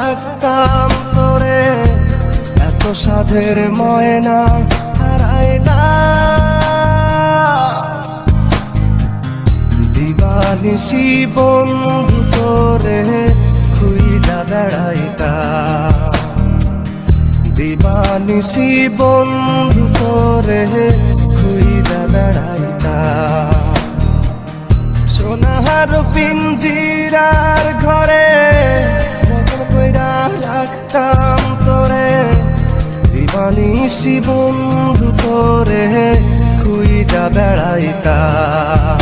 রাখতাম তোরে, এত সাধের ময়না হারাইলাম। দিবানিশি বন্ধু তোরে খুইজা বেড়াইতাম, দিবানিশি বন্ধু তোরে খুইজা বেড়াইতাম। সোনার পিঞ্জিরার ঘরে যতন কইরা রাখতাম তোরে, দিবানিশি বন্ধু তোরে খুইজা বেড়াইতাম,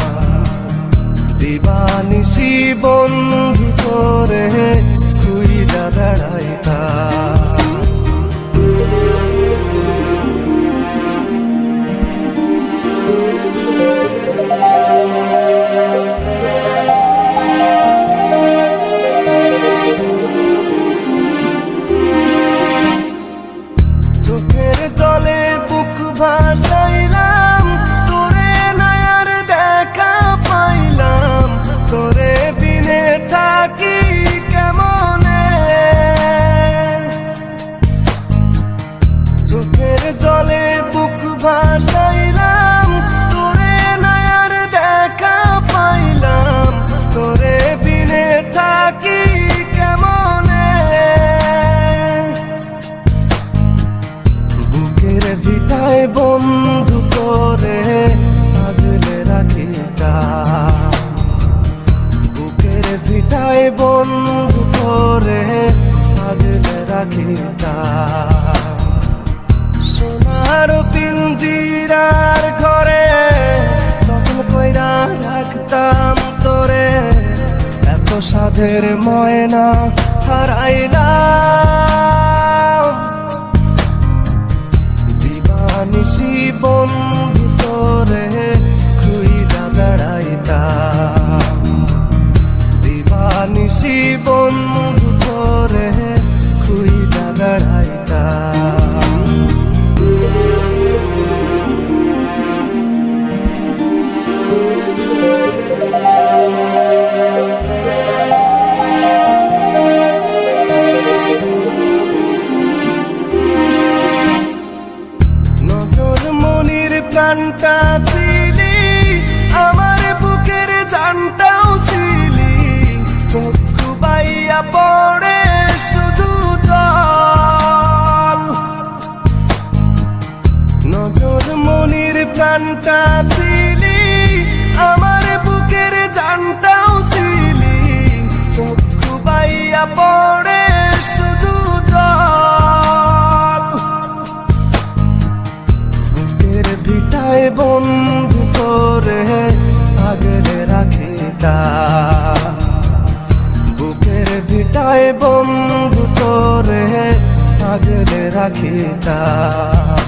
দিবানিশি বন্ধু তোরে খুইজা বেড়াইতাম। চোখের জলে বুক ভাসাইলাম, তোরে নয়ার দেখা পাইলাম, তোরে বিনে থাকি কেমনে। চোখের জলে বুক ভাসাইলাম, তোরে নয়ার দেখা পাইলাম, তোরে বিনে থাকি কেমনে। বুকের ভিটায় বন্ধু তোরে আগলে রাখিতাম, বুকের ভিটায় বন্ধু তোরে আগলে রাখিতাম। সোনার পিঞ্জিরার ঘরে যতন কইরা রাখতাম তোরে, এত সাধের ময়না হারাইলাম। দিবানিশি বন্ধু তোরে খুইজা বেড়াইতাম, দিবানিশি বন্ধু তোরে খুইজা বেড়াইতাম। নজর মনির প্রাণটা ছিলি, আমার বুকের জানটাও ছিলি, চক্ষু বাইয়া পড়ে শুধু জল। নজর মনির প্রাণটা ছিলি, আমার বুকের জানটাও ছিলি, চক্ষু বাইয়া পড়ে শুধু জল। বুকের ভিটায় বন্ধু তোরে আগলে রাখিতাম, বুকের ভিটায় বন্ধু তোরে আগলে রাখিতাম।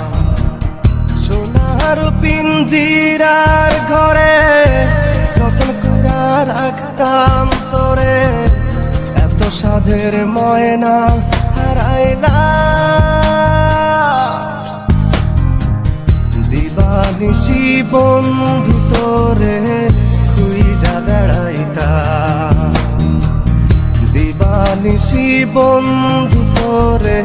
সোনার পিঞ্জিরার ঘরে যতন কইরা রাখতাম তোরে, এত সাধের ময়না হারাইলাম। দিবানিশি বন্ধু তোরে খুইজা বেড়াইতাম, দিবানিশি বন্ধু তোরে